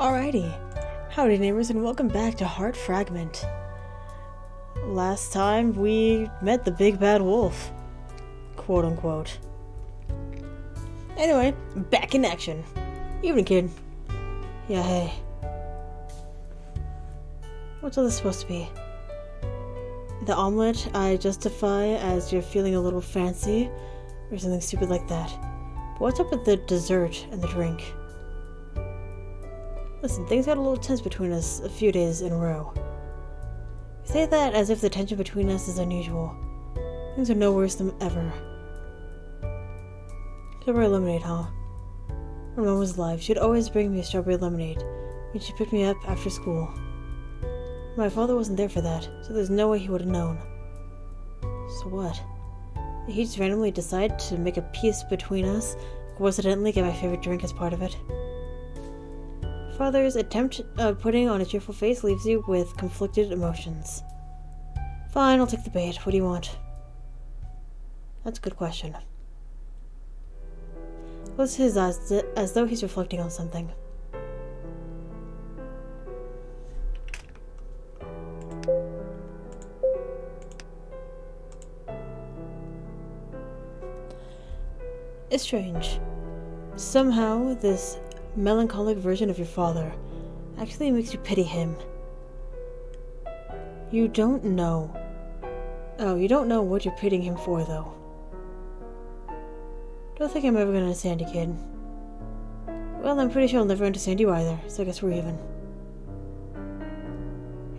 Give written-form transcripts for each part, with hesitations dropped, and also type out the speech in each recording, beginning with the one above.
Alrighty, howdy neighbors and welcome back to Heart Fragment. Last time we met the big bad wolf, quote unquote. Anyway, back in action. Evening, kid. Yeah, hey. What's all this supposed to be? The omelet I justify as you're feeling a little fancy, or something stupid like that. But what's up with the dessert and the drink? Listen, things got a little tense between us a few days in a row. You say that as if the tension between us is unusual. Things are no worse than ever. Strawberry lemonade, huh? When Mom was alive, she'd always bring me a strawberry lemonade when she picked me up after school. My father wasn't there for that, so there's no way he would have known. So what? Did he just randomly decide to make a peace between us, coincidentally get my favorite drink as part of it? Father's attempt at putting on a cheerful face leaves you with conflicted emotions. Fine, I'll take the bait. What do you want? That's a good question. Closes his eyes as though he's reflecting on something. It's strange. Somehow, this melancholic version of your father actually makes you pity him. You don't know. Oh, you don't know what you're pitying him for, though. Don't think I'm ever gonna understand you, kid. Well, I'm pretty sure I'll never understand you either, so I guess we're even.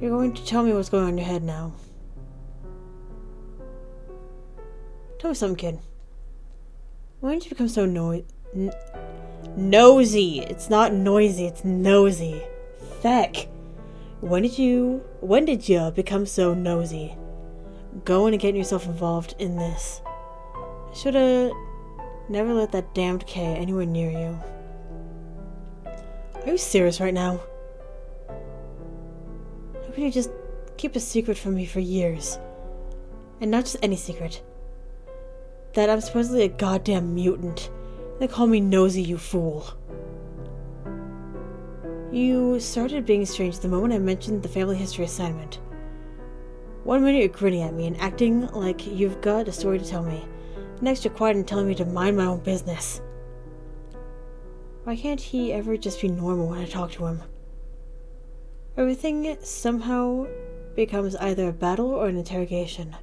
You're going to tell me what's going on in your head now. Tell me something, kid. When did you become so nosy? It's not noisy, it's nosy. Feck. When did you become so nosy? Going and getting yourself involved in this. I should've never let that damned K anywhere near you. Are you serious right now? How could you just keep a secret from me for years? And not just any secret. That I'm supposedly a goddamn mutant. They call me nosy, you fool. You started being strange the moment I mentioned the family history assignment. 1 minute you're grinning at me and acting like you've got a story to tell me. Next you're quiet and telling me to mind my own business. Why can't he ever just be normal when I talk to him? Everything somehow becomes either a battle or an interrogation.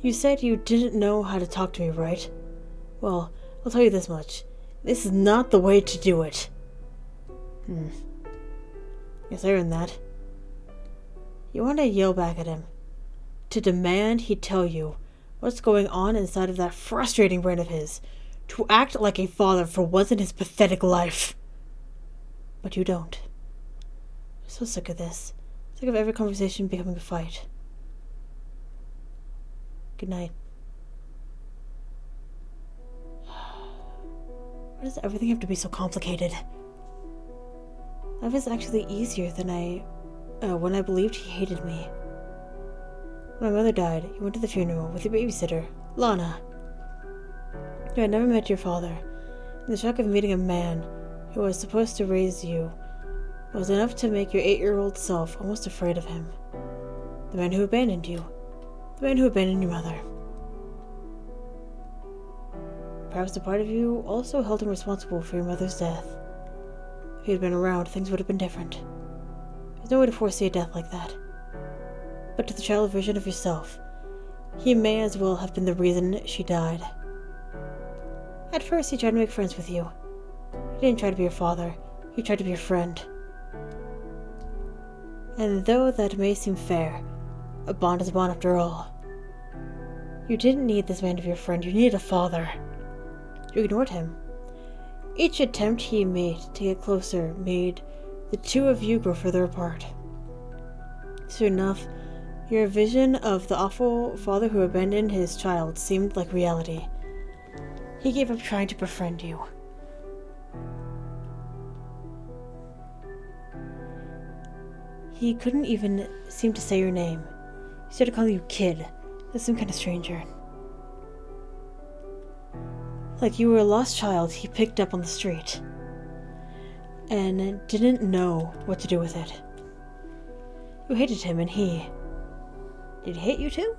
You said you didn't know how to talk to me, right? Well, I'll tell you this much. This is not the way to do it. Guess I earned that. You want to yell back at him. To demand he tell you what's going on inside of that frustrating brain of his. To act like a father for once in his pathetic life. But you don't. I'm so sick of this. Sick of every conversation becoming a fight. Good night. Why does everything have to be so complicated? Life is actually easier than when I believed he hated me. When my mother died, you went to the funeral with your babysitter, Lana. You had never met your father, and the shock of meeting a man who was supposed to raise you was enough to make your 8-year-old self almost afraid of him. The man who abandoned you. The man who abandoned your mother. Perhaps a part of you also held him responsible for your mother's death. If he had been around, things would have been different. There's no way to foresee a death like that. But to the child version of yourself, he may as well have been the reason she died. At first, he tried to make friends with you. He didn't try to be your father. He tried to be your friend. And though that may seem fair, a bond is a bond after all. You didn't need this man to be your friend, you needed a father. You ignored him. Each attempt he made to get closer made the two of you grow further apart. Soon enough, your vision of the awful father who abandoned his child seemed like reality. He gave up trying to befriend you. He couldn't even seem to say your name. He started calling you kid, as some kind of stranger. Like you were a lost child he picked up on the street. and didn't know what to do with it. You hated him, and he... Did he hate you too?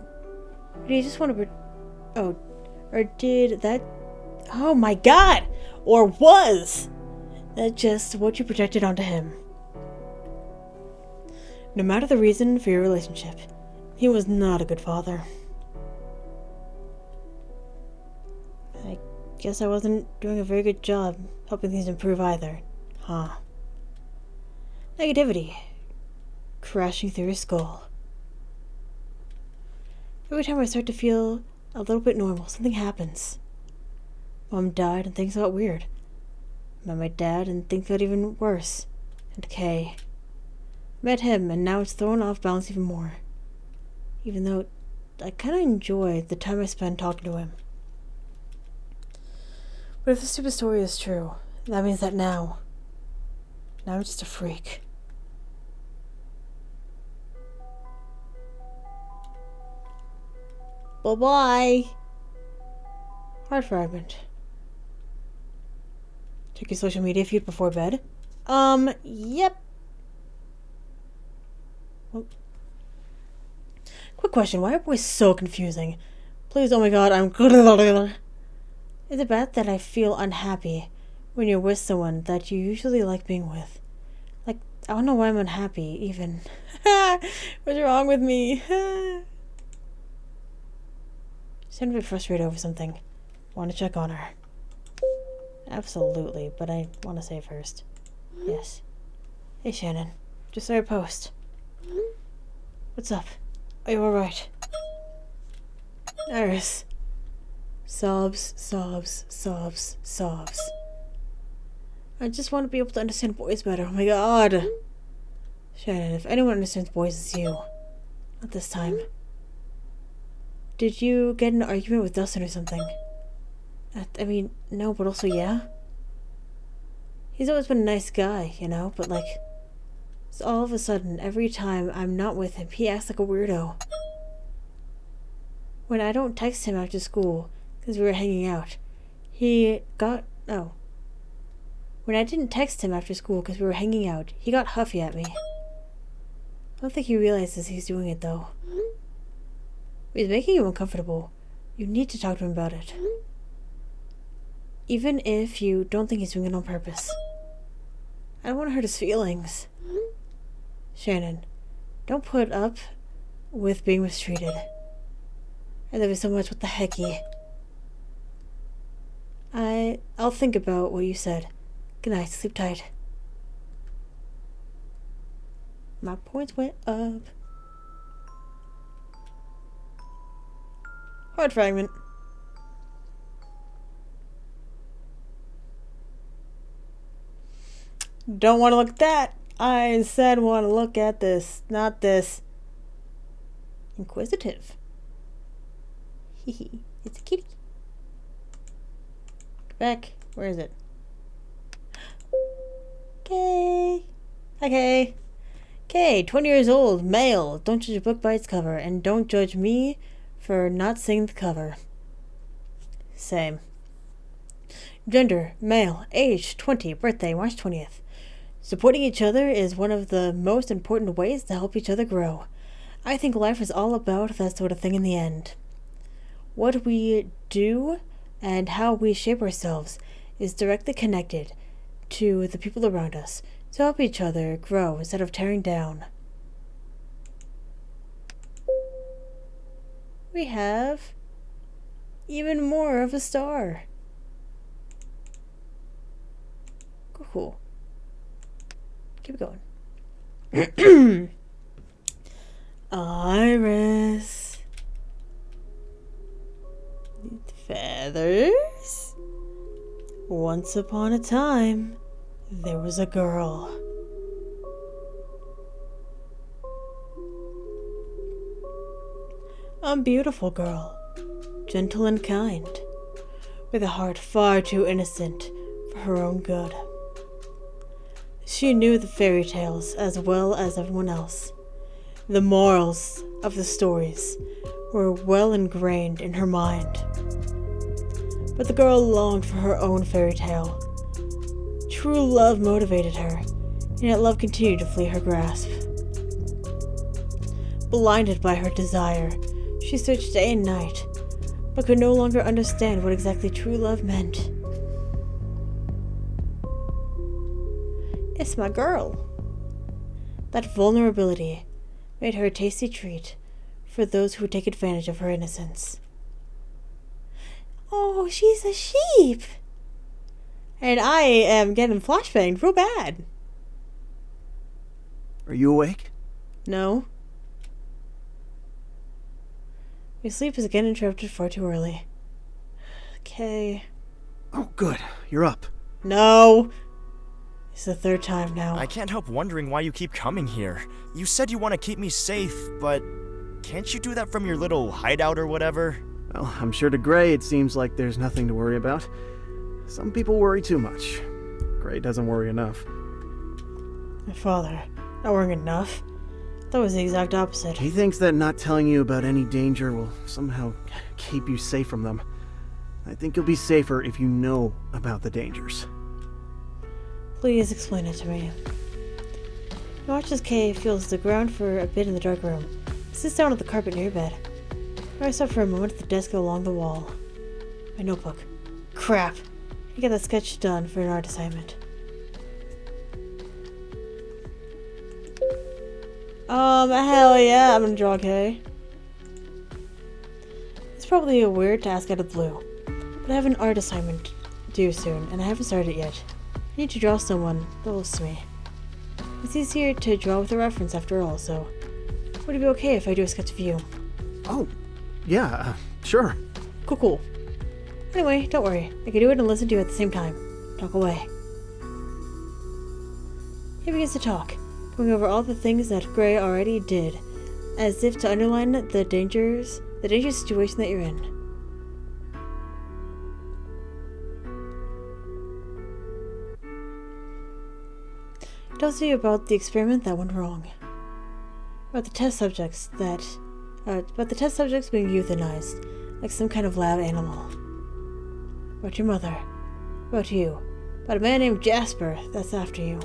Or did he just want to... Oh, or did that... Oh my god! Or was that just what you projected onto him? No matter the reason for your relationship, he was not a good father. I guess I wasn't doing a very good job helping things improve either, huh? Negativity crashing through your skull. Every time I start to feel a little bit normal, something happens. Mom died and things got weird. Met my dad and things got even worse. And Kay. Met him and now it's thrown off balance even more. Even though I kinda enjoy the time I spend talking to him. But if the stupid story is true, that means that now I'm just a freak. Bye-bye. Heart Fragment. Check your social media feed before bed. Yep. Well, quick question, why are boys so confusing? Please, oh my god, Is it bad that I feel unhappy when you're with someone that you usually like being with? Like, I don't know why I'm unhappy, even. What's wrong with me? She's a bit frustrated over something. Want to check on her. Absolutely, but I want to say first. Yes. Hey Shannon, just saw your post. What's up? Are you alright? Iris. Sobs, sobs, sobs, sobs. I just want to be able to understand boys better. Oh my god. Shannon, if anyone understands boys, it's you. Not this time. Did you get in an argument with Dustin or something? I mean, no, but also yeah. He's always been a nice guy, you know, but like... So all of a sudden, every time I'm not with him, he acts like a weirdo. When I don't text him after school, because we were hanging out, he got... Oh. When I didn't text him after school because we were hanging out, he got huffy at me. I don't think he realizes he's doing it, though. If he's making you uncomfortable, you need to talk to him about it. Even if you don't think he's doing it on purpose. I don't want to hurt his feelings. Shannon, don't put up with being mistreated. I love you so much, what the hecky. I'll think about what you said. Good night, sleep tight. My points went up. Heart Fragment. Don't want to look at that. I said want to look at this, not this. Inquisitive. Hehe, it's a kitty. Back. Where is it? Kay. Hi, Kay. Kay, 20 years old, male. Don't judge a book by its cover, and don't judge me for not seeing the cover. Same. Gender, male. Age, 20. Birthday, March 20th. Supporting each other is one of the most important ways to help each other grow. I think life is all about that sort of thing in the end. What we do and how we shape ourselves is directly connected to the people around us to help each other grow instead of tearing down. We have even more of a star. Cool. Keep it going. Iris. Feathers. Once upon a time, there was a girl. A beautiful girl, gentle and kind, with a heart far too innocent for her own good. She knew the fairy tales as well as everyone else. The morals of the stories were well ingrained in her mind. But the girl longed for her own fairy tale, True love motivated her, and yet love continued to flee her grasp. Blinded by her desire, she searched day and night, but could no longer understand what exactly true love meant. It's my girl. That vulnerability made her a tasty treat for those who would take advantage of her innocence. Oh, she's a sheep! And I am getting flashbanged real bad. Are you awake? No. Your sleep is again interrupted far too early. Okay. Oh, good. You're up. No! It's the third time now. I can't help wondering why you keep coming here. You said you want to keep me safe, but can't you do that from your little hideout or whatever? Well, I'm sure to Gray it seems like there's nothing to worry about. Some people worry too much. Gray doesn't worry enough. My father, not worrying enough. That was the exact opposite. He thinks that not telling you about any danger will somehow keep you safe from them. I think you'll be safer if you know about the dangers. Please explain it to me. He watches Kay feels the ground for a bit in the dark room. He sits down on the carpet near your bed. I stop for a moment at the desk along the wall. My notebook. Crap! I get that sketch done for an art assignment. Hell yeah, I'm gonna draw Kay. It's probably weird to ask out of the blue, but I have an art assignment due soon, and I haven't started it yet. I need to draw someone close to me. It's easier to draw with a reference after all, so would it be okay if I do a sketch of you? Oh, yeah, sure. Cool. Anyway, don't worry. I can do it and listen to you at the same time. Talk away. He begins to talk, going over all the things that Gray already did, as if to underline the dangerous situation that you're in. He tells you about the experiment that went wrong, about the test subjects being euthanized, like some kind of lab animal. About your mother, about you, about a man named Jasper that's after you.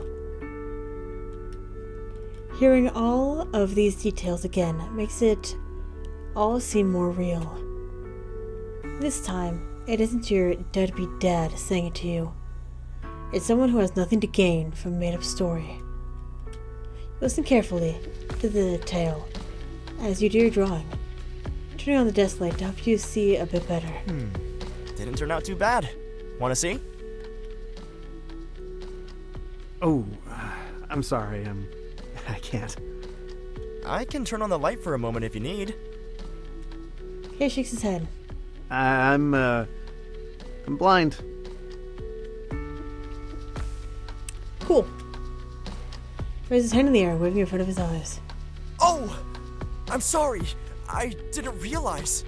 Hearing all of these details again makes it all seem more real. This time, it isn't your deadbeat dad saying it to you. It's someone who has nothing to gain from a made-up story. Listen carefully to the tale as you do your drawing, turning on the desk light to help you see a bit better. Didn't turn out too bad. Want to see? Oh, I'm sorry, I can't. I can turn on the light for a moment if you need. Kay shakes his head. I'm blind. Cool. Raises his hand in the air, waving in front of his eyes. Oh! I'm sorry. I didn't realize.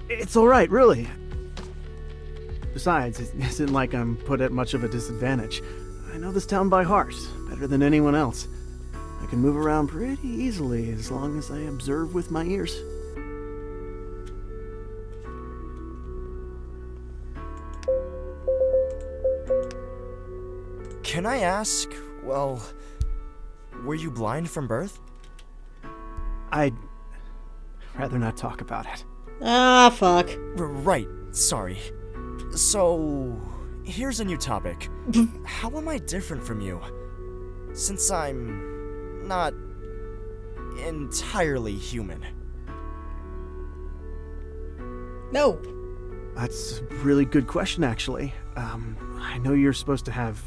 It's alright, really. Besides, it isn't like I'm put at much of a disadvantage. I know this town by heart, better than anyone else. I can move around pretty easily as long as I observe with my ears. Can I ask, well, were you blind from birth? I'd rather not talk about it. Ah, fuck. Right, sorry. So, here's a new topic. How am I different from you? Since I'm not entirely human. No. That's a really good question, actually. I know you're supposed to have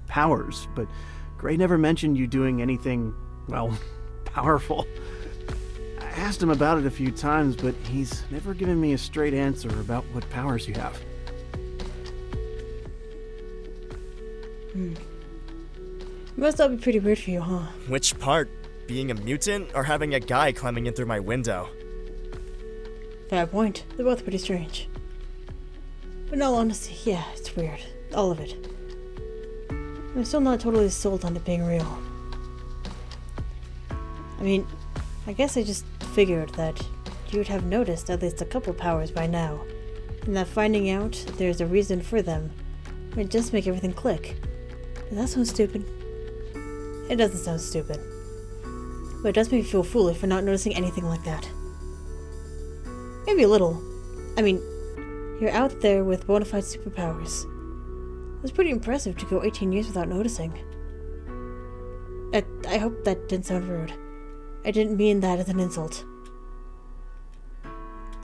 powers, but Gray never mentioned you doing anything, well, powerful. I asked him about it a few times, but he's never given me a straight answer about what powers you have. Must all be pretty weird for you, huh? Which part? Being a mutant or having a guy climbing in through my window? Fair point. They're both pretty strange. But in all honesty, yeah, it's weird. All of it. I'm still not totally sold on it being real. I mean, I guess I just figured that you would have noticed at least a couple powers by now, and that finding out there's a reason for them It just make everything click. Does that sound stupid? It doesn't sound stupid. But it does make me feel foolish for not noticing anything like that. Maybe a little. I mean, you're out there with bona fide superpowers. It's pretty impressive to go 18 years without noticing. I hope that didn't sound rude. I didn't mean that as an insult.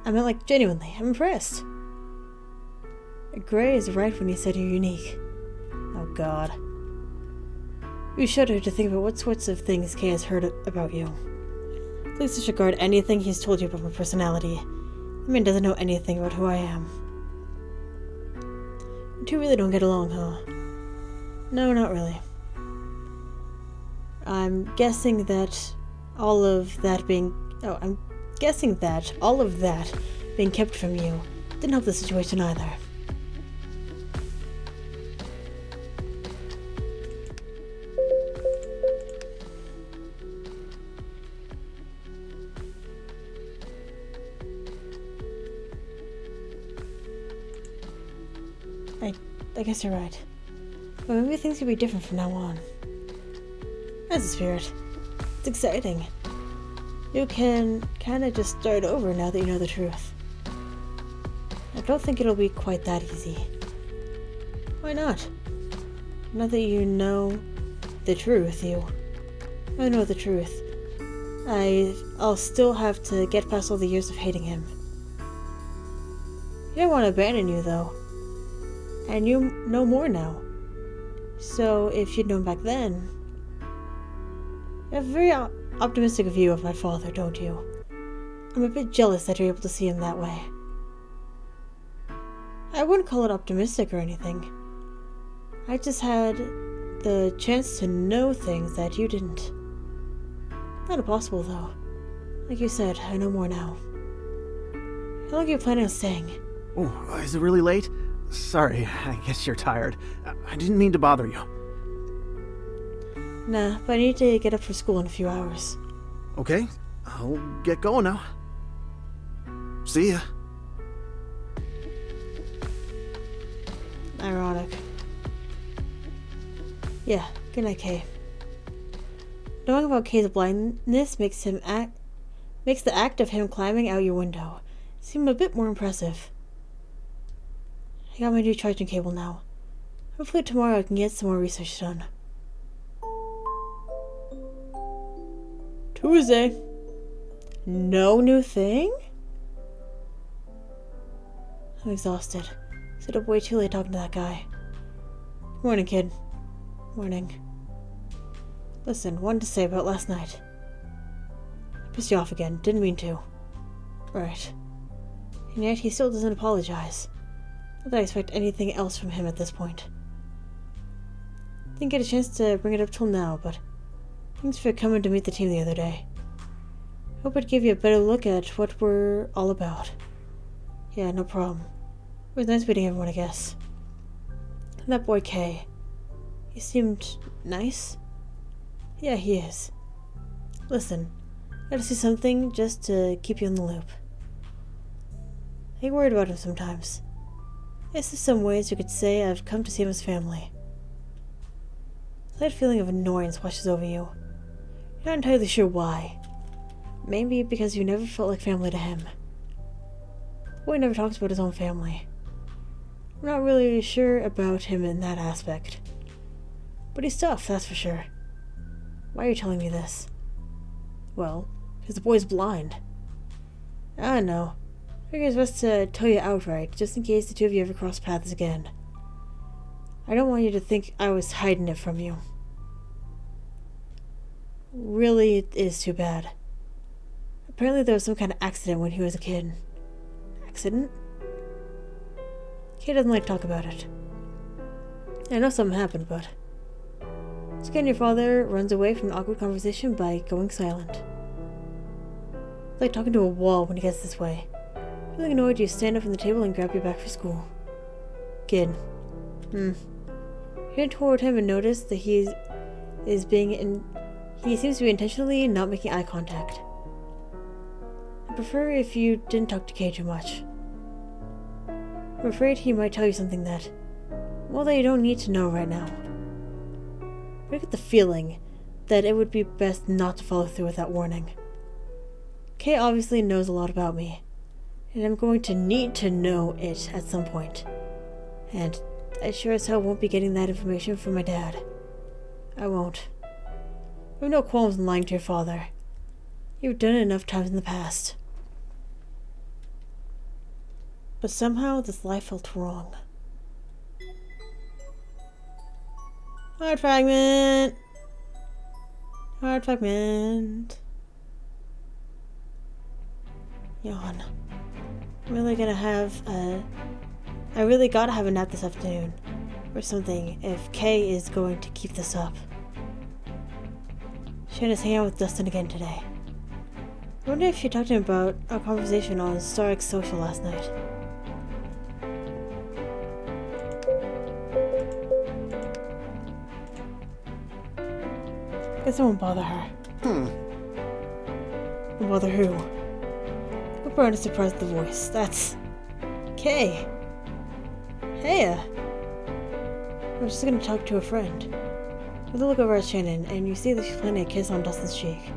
I meant, like, genuinely. I'm impressed. Gray is right when he said you're unique. Oh god. You shudder to think about what sorts of things Kay has heard about you. Please disregard anything he's told you about my personality. The man doesn't know anything about who I am. You two really don't get along, huh? No, not really. I'm guessing that all of that being kept from you didn't help the situation either. I guess you're right. But maybe things could be different from now on. That's the spirit. It's exciting. You can kinda just start over now that you know the truth. I don't think it'll be quite that easy. Why not? Now that you know the truth, I know the truth. I'll still have to get past all the years of hating him. He didn't want to abandon you, though. And you know more now. So, if you'd known back then... You have a very optimistic view of my father, don't you? I'm a bit jealous that you're able to see him that way. I wouldn't call it optimistic or anything. I just had the chance to know things that you didn't. Not impossible, though. Like you said, I know more now. How long are you planning on staying? Oh, is it really late? Sorry, I guess you're tired. I didn't mean to bother you. Nah, but I need to get up for school in a few hours. Okay, I'll get going now. See ya. Ironic. Yeah, good night, Kay. Knowing about Kay's blindness makes the act of him climbing out your window seem a bit more impressive. I got my new charging cable now. Hopefully tomorrow I can get some more research done. Tuesday. No new thing? I'm exhausted. Stayed up way too late talking to that guy. Morning, kid. Morning. Listen, wanted to say about last night. I pissed you off again. Didn't mean to. Right. And yet he still doesn't apologize. Not that I expect anything else from him at this point. Didn't get a chance to bring it up till now, but thanks for coming to meet the team the other day. Hope it gave you a better look at what we're all about. Yeah, no problem. It was nice meeting everyone, I guess. And that boy Kay. He seemed nice. Yeah, he is. Listen, gotta see something just to keep you in the loop. I get worried about him sometimes. I guess in some ways you could say I've come to see him as family. A slight feeling of annoyance washes over you. You're not entirely sure why. Maybe because you never felt like family to him. The boy never talks about his own family. I'm not really sure about him in that aspect. But he's tough, that's for sure. Why are you telling me this? Well, because the boy's blind. I don't know. I figure it's best to tell you outright, just in case the two of you ever cross paths again. I don't want you to think I was hiding it from you. Really, it is too bad. Apparently there was some kind of accident when he was a kid. Accident? Kid doesn't like to talk about it. I know something happened, but... So again, your father runs away from an awkward conversation by going silent. It's like talking to a wall when he gets this way. Feeling annoyed, you stand up from the table and grab your bag for school. Kid. You head toward him and notice that he seems to be intentionally not making eye contact. I prefer if you didn't talk to Kay too much. I'm afraid he might tell you something that Well, that you don't need to know right now. I get the feeling that it would be best not to follow through with that warning. Kay obviously knows a lot about me, and I'm going to need to know it at some point. And I sure as hell won't be getting that information from my dad. I won't. I have no qualms in lying to your father. You've done it enough times in the past. But somehow this life felt wrong. Heart Fragment! Heart Fragment. Yawn. I'm really gonna have I really gotta have a nap this afternoon. Or something, if Kay is going to keep this up. Shannon's hanging out with Dustin again today. I wonder if she talked to him about our conversation on Stark Social last night. Guess I won't bother her. Won't bother who? Hope we're surprised at the voice. That's Kay. Hey. I was just gonna talk to a friend. With a look over at Shannon, and you see that she's planting a kiss on Dustin's cheek.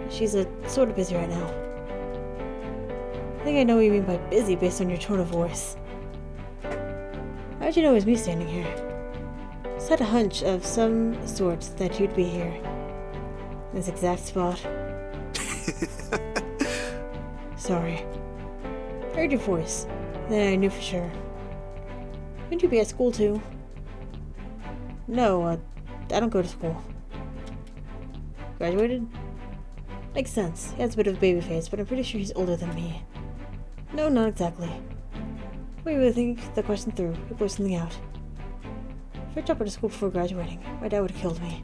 She's sort of busy right now. I think I know what you mean by busy based on your tone of voice. How'd you know it was me standing here? Just had a hunch of some sort that you'd be here. In this exact spot. Sorry. I heard your voice. Then I knew for sure. Wouldn't you be at school too? No, I don't go to school. Graduated? Makes sense. He has a bit of a baby face, but I'm pretty sure he's older than me. No, not exactly. Wait, really think the question through. You blow something out. If I dropped out of school before graduating, my dad would have killed me.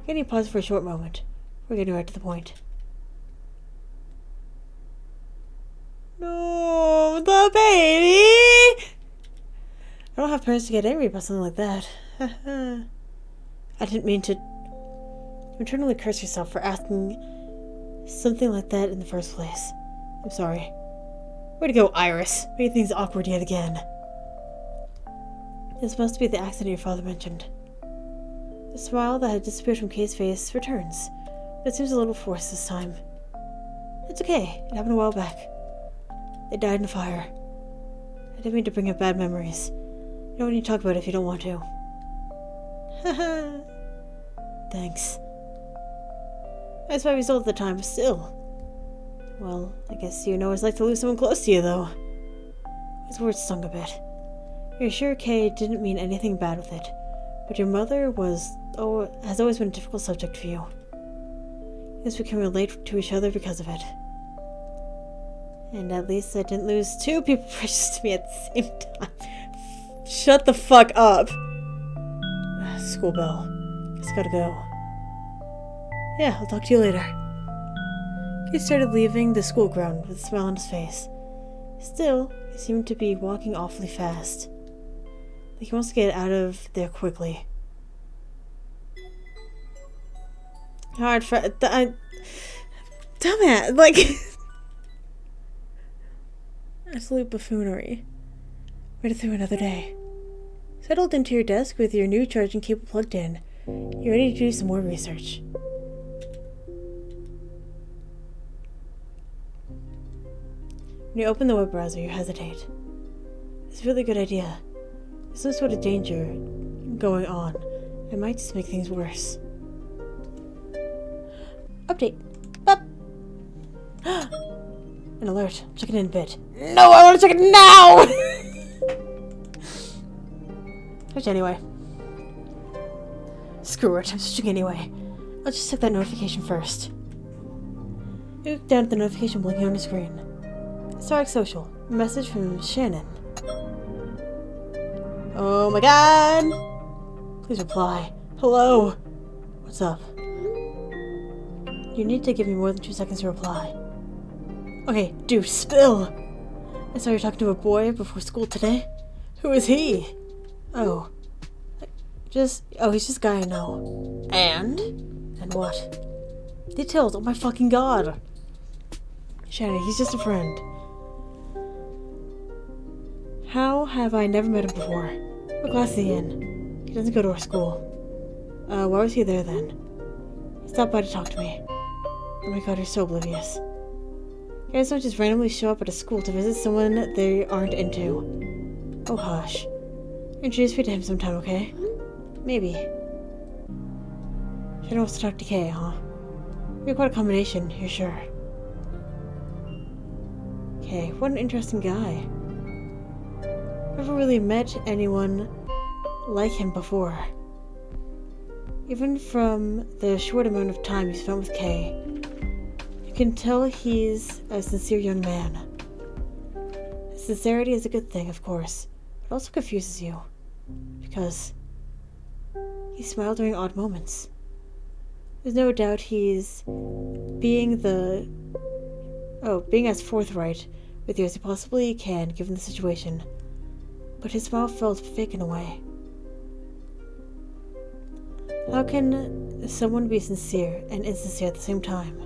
Can you pause for a short moment? We're getting right to the point. No, the baby! I don't have parents to get angry about something like that. I didn't mean to internally curse yourself for asking something like that in the first place. I'm sorry. Way to go, Iris. Made things awkward yet again. It's supposed to be the accident your father mentioned. The smile that had disappeared from Kay's face returns, but it seems a little forced this time. It's okay. It happened a while back. They died in a fire. I didn't mean to bring up bad memories. You don't need to talk about it if you don't want to. Haha. Thanks. That's why we sold at the time, but still. Well, I guess you know what it's like to lose someone close to you, though. His words stung a bit. You're sure Kay didn't mean anything bad with it, but your mother has always been a difficult subject for you. Guess we can relate to each other because of it. And at least I didn't lose two people precious to me at the same time. Shut the fuck up. School bell. Guess I gotta go. Yeah, I'll talk to you later. He started leaving the school ground with a smile on his face. Still, he seemed to be walking awfully fast. Like he wants to get out of there quickly. Dumbass, like... Absolute buffoonery. Made it through another day. Settled into your desk with your new charging cable plugged in. You're ready to do some more research. When you open the web browser, you hesitate. It's a really good idea. There's some sort of danger going on. It might just make things worse. Update. Up. An alert. Check it in a bit. No, I want to check it now! Which anyway. Screw it, I'm switching anyway. I'll just check that notification first. You look down at the notification blinking on your screen. Stark Social. A message from Shannon. Oh my god! Please reply. Hello! What's up? You need to give me more than 2 seconds to reply. Okay, dude, spill! I saw you talking to a boy before school today. Who is he? Oh. He's just a guy I know. And what? Details, oh my fucking god! Shannon, he's just a friend. How have I never met him before? What class is he in? He doesn't go to our school. Why was he there then? He stopped by to talk to me. Oh my god, you're so oblivious. Guys don't just randomly show up at a school to visit someone they aren't into. Oh hush. Introduce me to him sometime, okay? Maybe. Shadow wants to talk to Kay, huh? You're quite a combination, you're sure. Kay, what an interesting guy. Never really met anyone like him before. Even from the short amount of time you spent with Kay, you can tell he's a sincere young man. His sincerity is a good thing, of course, but also confuses you. Because he smiled during odd moments. There's no doubt he's being as forthright with you as he possibly can given the situation. But his smile felt fake in a way. How can someone be sincere and insincere at the same time?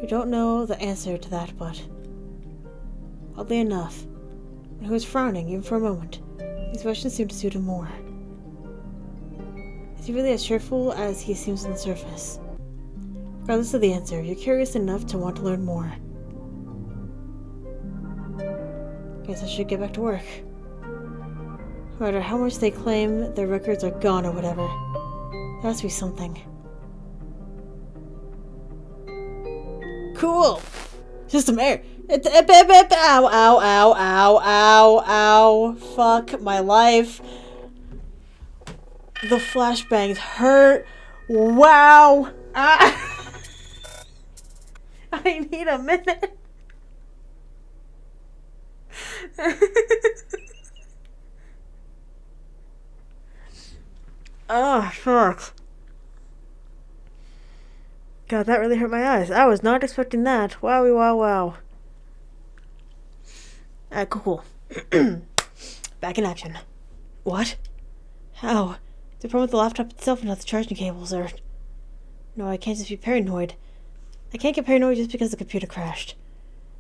You don't know the answer to that, but oddly enough, when he was frowning even for a moment, the expression seemed to suit him more. Is he really as cheerful as he seems on the surface? Regardless of the answer, you're curious enough to want to learn more. Guess I should get back to work. No matter how much they claim their records are gone or whatever, there has to be something. Cool! System error! Ow, ow, ow, ow, ow, ow. Fuck my life. The flashbangs hurt. Wow! Ah. I need a minute. Oh, fuck. God, that really hurt my eyes. I was not expecting that. Wowie, wow, wow. Alright, cool. Back in action. What? How? The problem with the laptop itself and not the charging cables are... No, I can't just be paranoid. I can't get paranoid just because the computer crashed.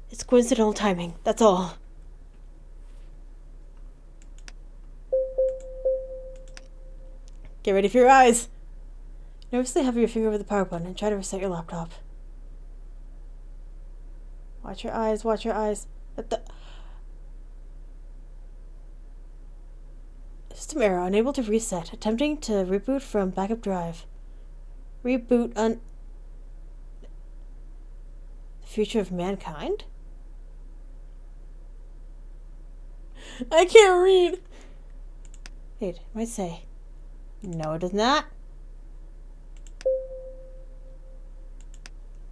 It's coincidental timing, that's all. Get ready for your eyes! Nervously hover your finger over the power button and try to reset your laptop. Watch your eyes, watch your eyes. System error, unable to reset. Attempting to reboot from backup drive. Reboot The future of mankind? I can't read! Wait, it might say. No, it does not.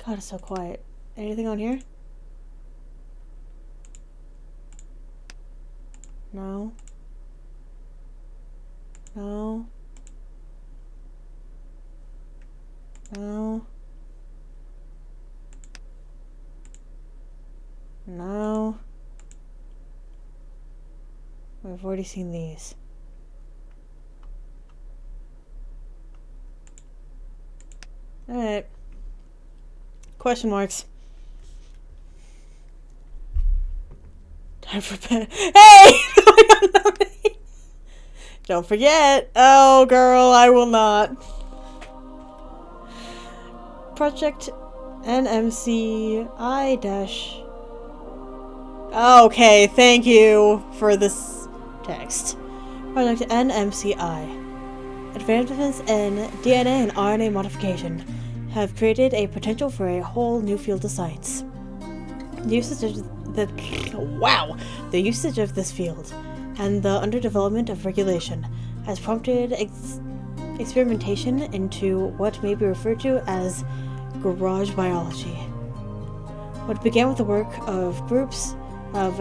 God, it's so quiet. Anything on here? No. No. No. No. We've already seen these. Alright. Question marks. Time for bed. Hey! Don't forget. Oh, girl, I will not. Project NMCI dash. Okay, thank you for this text. Project NMCI. Advancements in DNA and RNA modification have created a potential for a whole new field of science. The usage of this field and the underdevelopment of regulation has prompted experimentation into what may be referred to as garage biology. What began with the work of groups of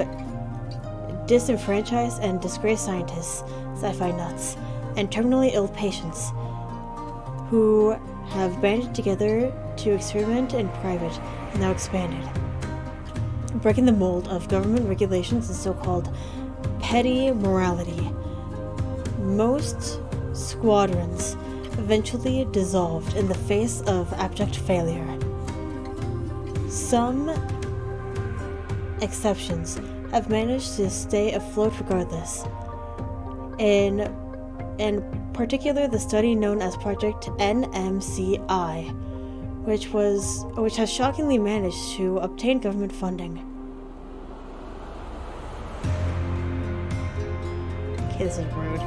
disenfranchised and disgraced scientists, sci-fi nuts, and terminally ill patients who have banded together to experiment in private and now expanded, breaking the mold of government regulations and so-called petty morality. Most squadrons eventually dissolved in the face of abject failure. Some exceptions have managed to stay afloat regardless, in particular the study known as Project NMCI, which has shockingly managed to obtain government funding. Okay, this is rude.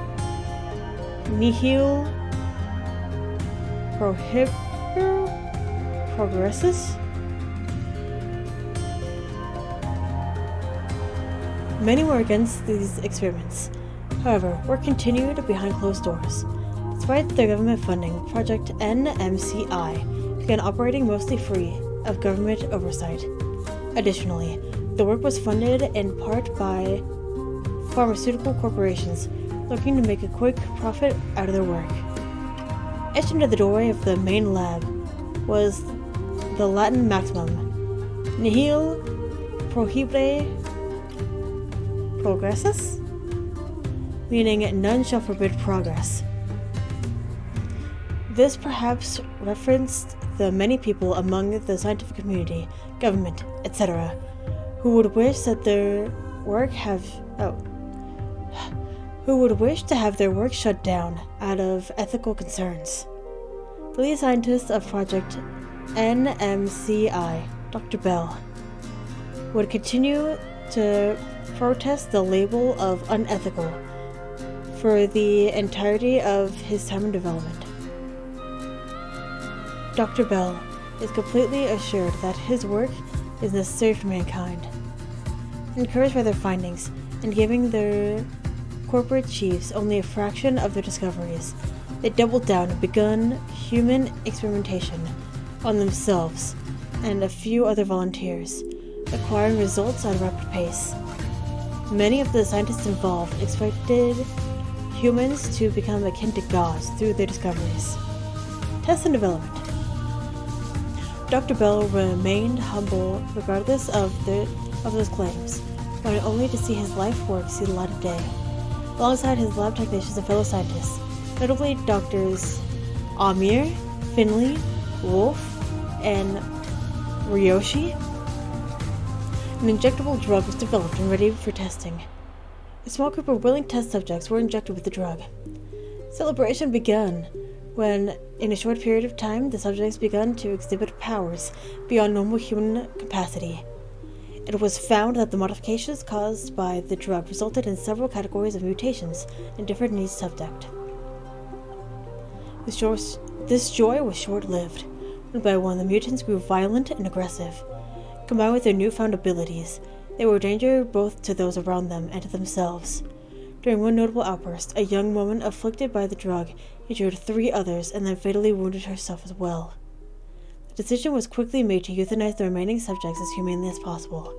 Nihil progresses? Many were against these experiments. However, work continued behind closed doors. Despite their government funding, Project NMCI began operating mostly free of government oversight. Additionally, the work was funded in part by pharmaceutical corporations looking to make a quick profit out of their work. Etched into the doorway of the main lab was the Latin maximum, Nihil prohibere progressus, meaning none shall forbid progress. This perhaps referenced the many people among the scientific community, government, etc., who would wish that their work to have their work shut down out of ethical concerns. The lead scientist of Project NMCI, Dr. Bell, would continue to protest the label of unethical for the entirety of his time in development. Dr. Bell is completely assured that his work is necessary for mankind. Encouraged by their findings and giving their corporate chiefs only a fraction of their discoveries, they doubled down and begun human experimentation on themselves and a few other volunteers, acquiring results at a rapid pace. Many of the scientists involved expected humans to become akin to gods through their discoveries. Tests and development. Dr. Bell remained humble regardless of those claims, wanting only to see his life work see the light of day. Alongside his lab technicians and fellow scientists, notably Doctors Amir, Finley, Wolf, and Ryoshi, an injectable drug was developed and ready for testing. A small group of willing test subjects were injected with the drug. Celebration began when, in a short period of time, the subjects began to exhibit powers beyond normal human capacity. It was found that the modifications caused by the drug resulted in several categories of mutations in different in each subject. This joy was short-lived. One by one, the mutants grew violent and aggressive. Combined with their newfound abilities, they were a danger both to those around them and to themselves. During one notable outburst, a young woman afflicted by the drug injured 3 others and then fatally wounded herself as well. The decision was quickly made to euthanize the remaining subjects as humanely as possible.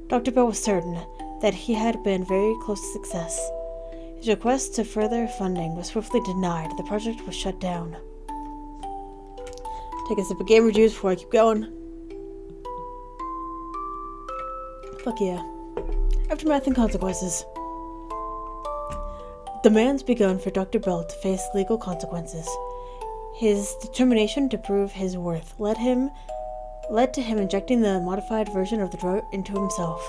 Dr. Bell was certain that he had been very close to success. His request to further funding was swiftly denied. The project was shut down. Take a sip of gamer juice before I keep going. Fuck yeah. Aftermath and consequences. Demands begun for Dr. Bell to face legal consequences. His determination to prove his worth led to him injecting the modified version of the drug into himself.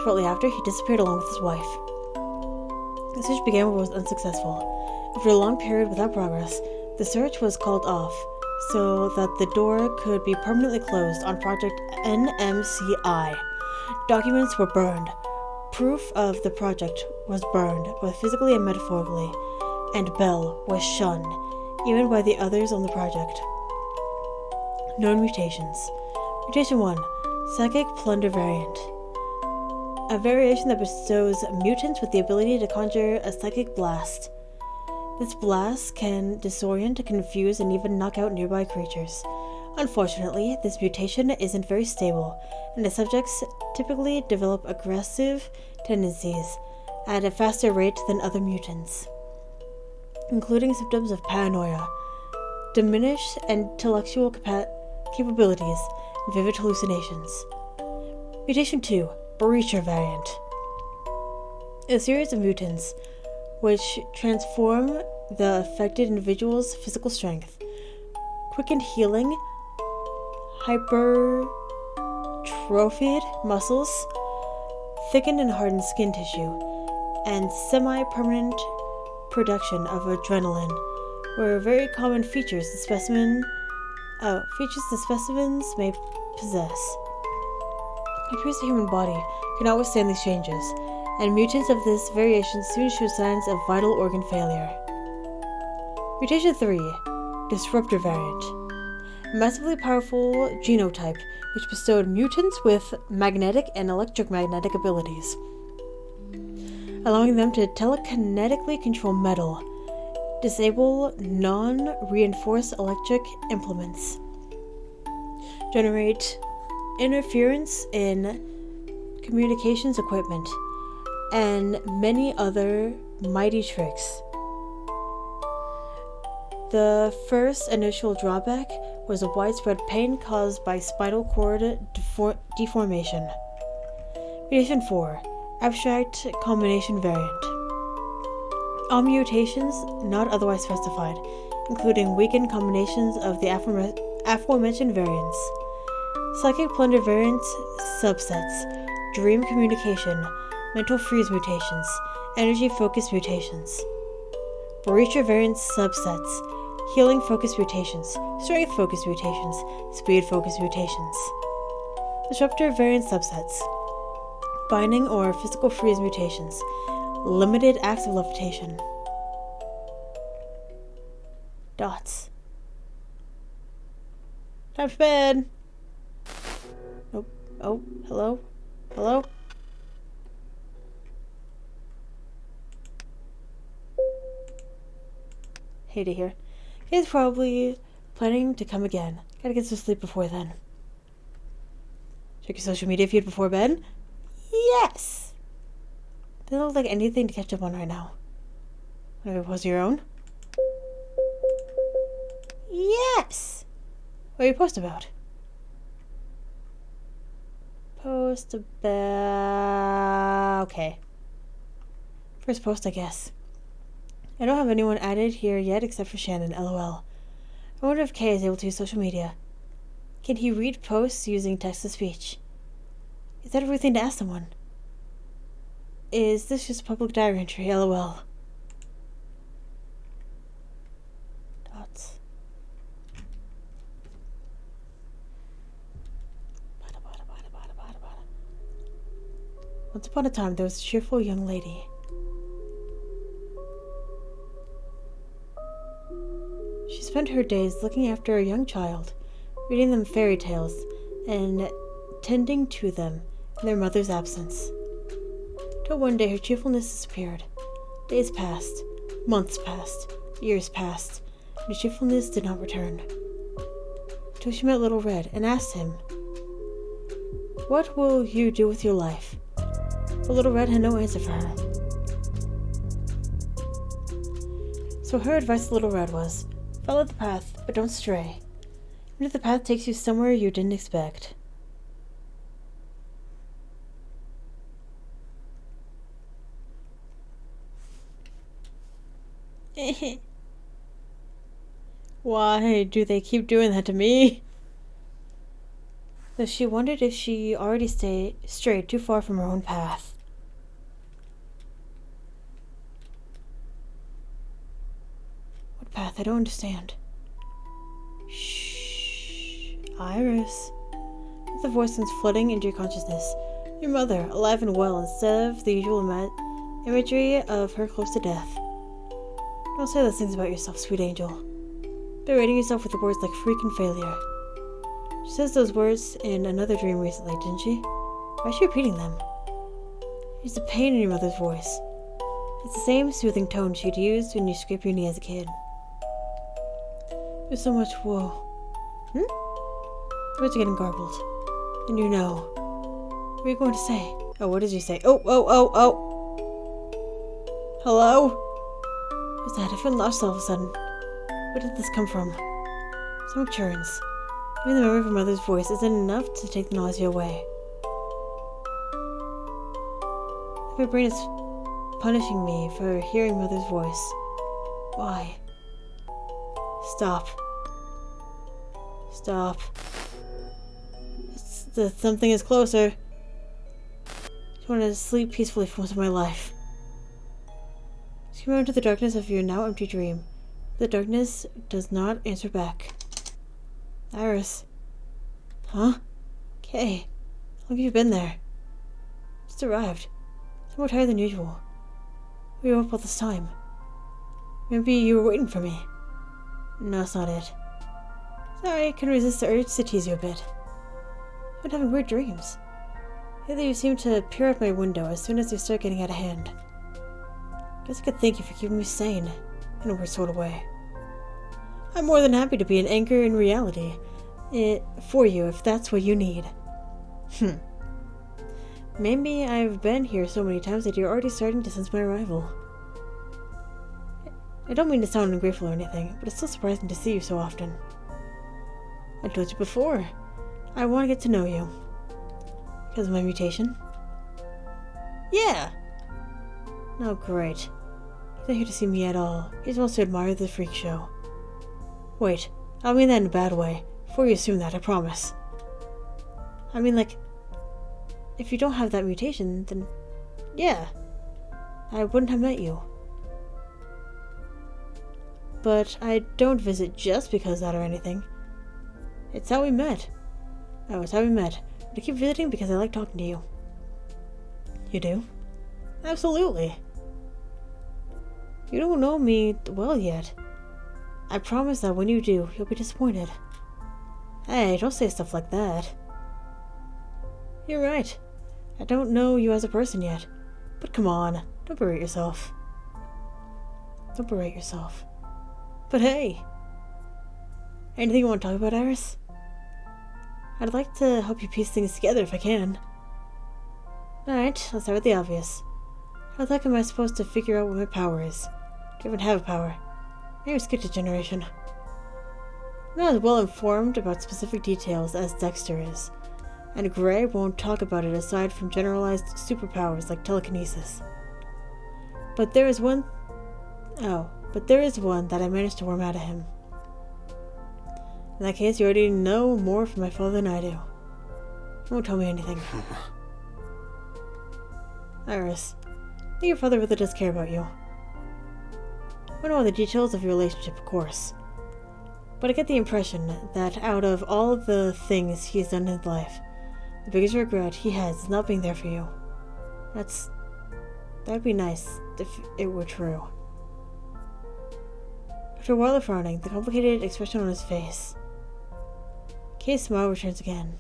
Shortly after, he disappeared along with his wife. The search began but was unsuccessful. After a long period without progress, the search was called off so that the door could be permanently closed on Project NMCI. Documents were burned. Proof of the project was burned, both physically and metaphorically, and Bell was shunned, even by the others on the project. Known mutations. Mutation 1. Psychic Plunder Variant. A variation that bestows mutants with the ability to conjure a psychic blast. This blast can disorient, confuse, and even knock out nearby creatures. Unfortunately, this mutation isn't very stable, and the subjects typically develop aggressive tendencies at a faster rate than other mutants, including symptoms of paranoia, diminished intellectual capabilities, and vivid hallucinations. Mutation 2. Breacher Variant. A series of mutants which transform the affected individual's physical strength, quickened healing, hypertrophied muscles, thickened and hardened skin tissue, and semi-permanent production of adrenaline were very common features the specimens may possess. It appears the human body cannot withstand these changes, and mutants of this variation soon show signs of vital organ failure. Mutation 3, Disruptor Variant. A massively powerful genotype which bestowed mutants with magnetic and electromagnetic abilities, allowing them to telekinetically control metal, disable non-reinforced electric implements, generate interference in communications equipment, and many other mighty tricks. The first initial drawback was a widespread pain caused by spinal cord deformation. Mutation 4, Abstract Combination Variant. All mutations not otherwise specified, including weakened combinations of the aforementioned variants. Psychic Plunder Variant subsets, Dream Communication, Mental Freeze mutations, Energy Focus mutations. Barisha Variant subsets, Healing Focus mutations, Strength Focus mutations, Speed Focus mutations. Disruptor Variant subsets, Binding or Physical Freeze mutations, Limited Acts of Levitation. Dots. Time for bed! Nope. Oh, hello? Hello? Hate it here. He's probably planning to come again. Gotta get some sleep before then. Check your social media feed before bed? Yes! Doesn't look like anything to catch up on right now. Maybe post your own? Yes! What do you post about? Post about... Okay. First post, I guess. I don't have anyone added here yet except for Shannon, lol. I wonder if Kay is able to use social media. Can he read posts using text-to-speech? Is that everything to ask someone? Is this just a public diary entry, lol? Dots. Once upon a time, there was a cheerful young lady. She spent her days looking after a young child, reading them fairy tales, and tending to them in their mother's absence. Till one day her cheerfulness disappeared. Days passed, months passed, years passed, and her cheerfulness did not return. Till she met Little Red and asked him, "What will you do with your life?" But Little Red had no answer for her. So her advice to Little Red was, follow the path, but don't stray. Even if the path takes you somewhere you didn't expect. Why do they keep doing that to me? Though she wondered if she already strayed too far from her own path. What path? I don't understand. Shh. Iris. The voice comes flooding into your consciousness. Your mother, alive and well, instead of the usual imagery of her close to death. Don't say those things about yourself, sweet angel. Berating yourself with the words like freak and failure. She says those words in another dream recently, didn't she? Why is she repeating them? There's a pain in your mother's voice. It's the same soothing tone she'd used when you scraped your knee as a kid. There's so much woe. Words are getting garbled. And you know. What are you going to say? Oh, what did you say? Oh. Hello? What's that? I feel lost all of a sudden. Where did this come from? Stomach churns. Even the memory of her mother's voice isn't enough to take the nausea away. My brain is punishing me for hearing mother's voice. Why? Stop. Something is closer. I want to sleep peacefully for most of my life. Scream out into the darkness of your now empty dream. The darkness does not answer back. Iris. Huh? Kay. How long have you been there? Just arrived. I'm more tired than usual. We were up all this time. Maybe you were waiting for me. No, that's not it. Sorry, I couldn't resist the urge to tease you a bit. I've been having weird dreams. Lately you seem to peer out my window as soon as they start getting out of hand. Guess I could thank you for keeping me sane, in a weird sort of way. I'm more than happy to be an anchor in reality for you if that's what you need. Maybe I've been here so many times that you're already starting to sense my arrival. I don't mean to sound ungrateful or anything, but it's still surprising to see you so often. I told you before, I want to get to know you. Because of my mutation? Yeah! Oh, great. He's not here to see me at all. He just wants to admire the freak show. Wait, I don't mean that in a bad way. Before you assume that, I promise. I mean, like, if you don't have that mutation, then yeah, I wouldn't have met you. But I don't visit just because of that or anything. It's how we met. Oh, it's how we met. But I keep visiting because I like talking to you. You do? Absolutely. You don't know me well yet. I promise that when you do, you'll be disappointed. Hey, don't say stuff like that. You're right. I don't know you as a person yet. But come on, don't berate yourself. Don't berate yourself. But hey! Anything you want to talk about, Iris? I'd like to help you piece things together if I can. Alright, let's start with the obvious. How the heck am I supposed to figure out what my power is? Do you even have a power? Maybe skip a generation. I'm not as well informed about specific details as Dexter is, and Gray won't talk about it aside from generalized superpowers like telekinesis. But there is one that I managed to worm out of him. In that case, you already know more from my father than I do. You won't tell me anything. Iris, I think your father really does care about you. I don't know all the details of your relationship, of course. But I get the impression that out of all of the things he's done in his life, the biggest regret he has is not being there for you. That'd be nice if it were true. After a while of frowning, the complicated expression on his face, Kay's smile returns again.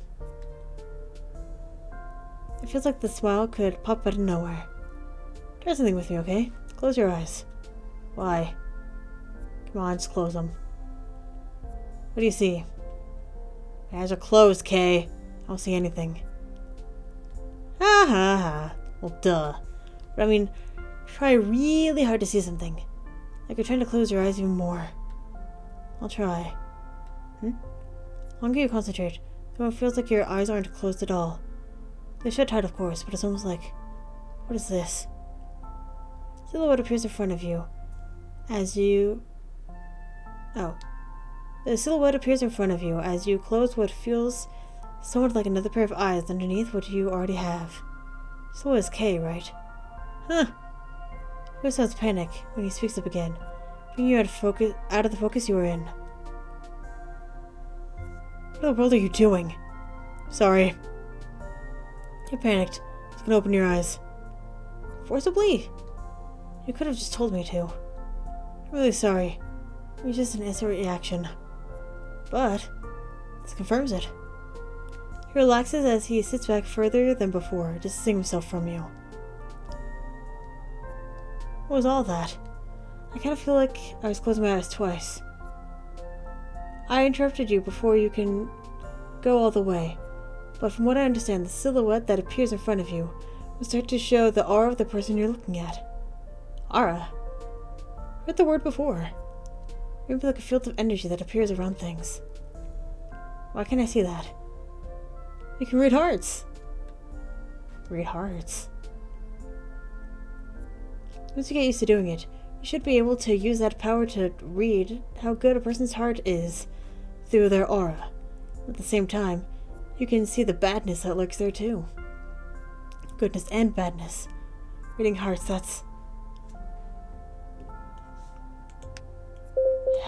It feels like the smile could pop out of nowhere. Try something with me, okay? Close your eyes. Why? Come on, just close them. What do you see? My eyes are closed, Kay. I don't see anything. Ha ha ha. Well, duh. But I mean, try really hard to see something. Like you're trying to close your eyes even more. I'll try. The longer you concentrate, the more it feels like your eyes aren't closed at all. They're shut tight, of course, but it's almost like... What is this? Silhouette appears in front of you as you... Oh. The silhouette appears in front of you as you close what feels somewhat like another pair of eyes underneath what you already have. So is Kay, right? Huh. He sounds panic when he speaks up again, bringing you out of the focus you were in. What in the world are you doing? Sorry. You're panicked. You can open your eyes. Forcibly? You could have just told me to. I'm really sorry. It was just an instant reaction. But this confirms it. He relaxes as he sits back further than before, distancing himself from you. What was all that? I kind of feel like I was closing my eyes twice. I interrupted you before you can go all the way, but from what I understand, the silhouette that appears in front of you will start to show the aura of the person you're looking at. Aura? I heard the word before. Maybe like a field of energy that appears around things. Why can't I see that? You can read hearts! Read hearts? Once you get used to doing it, you should be able to use that power to read how good a person's heart is through their aura. At the same time, you can see the badness that lurks there too. Goodness and badness. Reading hearts, that's...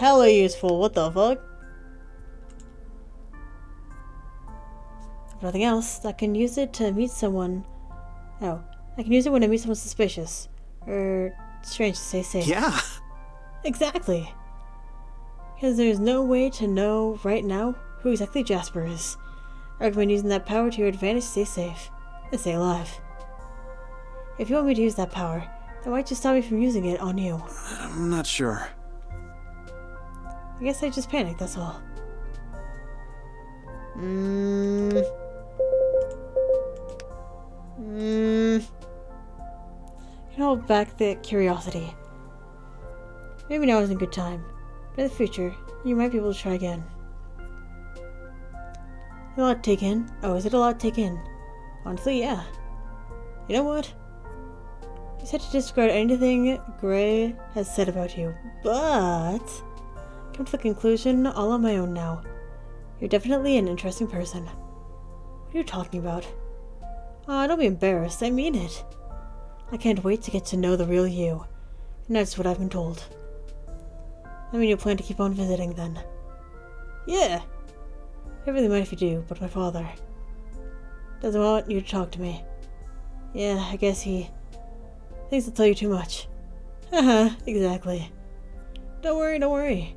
hella useful. What the fuck? If nothing else, I can use it to meet someone. Oh, I can use it when I meet someone suspicious. Or strange to stay safe. Yeah. Exactly. Because there's no way to know right now who exactly Jasper is. I recommend using that power to your advantage to stay safe and stay alive. If you want me to use that power, then why'd you stop me from using it on you? I'm not sure. I guess I just panicked, that's all. Can hold back the curiosity. Maybe now isn't a good time, but in the future, you might be able to try again. A lot to take in? Oh, is it a lot to take in? Honestly, yeah. You know what? You said to disregard anything Gray has said about you, but come to the conclusion all on my own now. You're definitely an interesting person. What are you talking about? Aw, don't be embarrassed, I mean it. I can't wait to get to know the real you, and that's what I've been told. I mean, you plan to keep on visiting then? Yeah! I really might if you do, but my father doesn't want you to talk to me. Yeah, I guess he thinks I'll tell you too much. Haha, exactly. Don't worry, don't worry.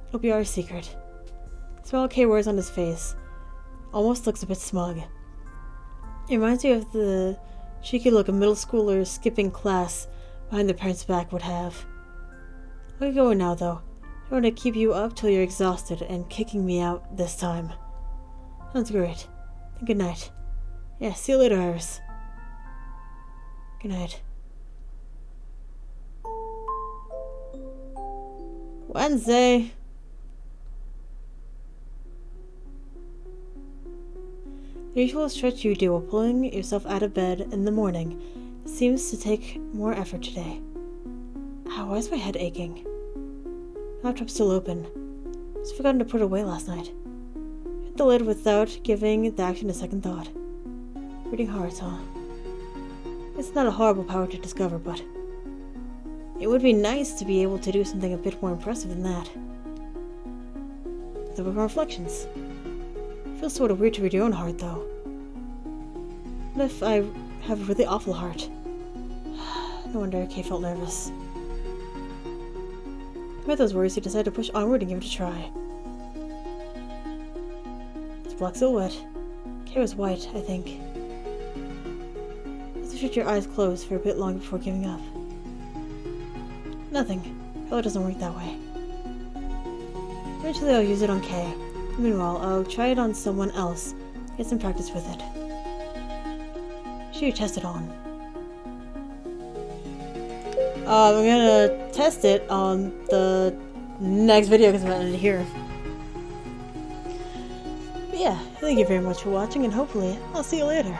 It'll be our secret. The smile Kay wears on his face almost looks a bit smug. It reminds you of the cheeky look a middle schooler skipping class behind their parents' back would have. I'll get going now, though. I don't want to keep you up till you're exhausted and kicking me out this time. Sounds great. Then good night. Yeah, see you later, Iris. Good night. Wednesday. The usual stretch you do while pulling yourself out of bed in the morning seems to take more effort today. Ow, why is my head aching? Laptop's still open. Just forgotten to put it away last night. Hit the lid without giving the action a second thought. Reading hearts, huh? It's not a horrible power to discover, but it would be nice to be able to do something a bit more impressive than that. The book of reflections. Feels sort of weird to read your own heart, though. What if I have a really awful heart? No wonder Kay felt nervous. With those words, he decided to push onward and give it a try. It's a black silhouette. Kay was white, I think. Let's shoot your eyes closed for a bit longer before giving up. Nothing. Color doesn't work that way. Eventually I'll use it on Kay. Meanwhile, I'll try it on someone else. Get some practice with it. Should you test it on? I'm gonna test it on the next video because I'm not in here. But yeah, thank you very much for watching, and hopefully I'll see you later.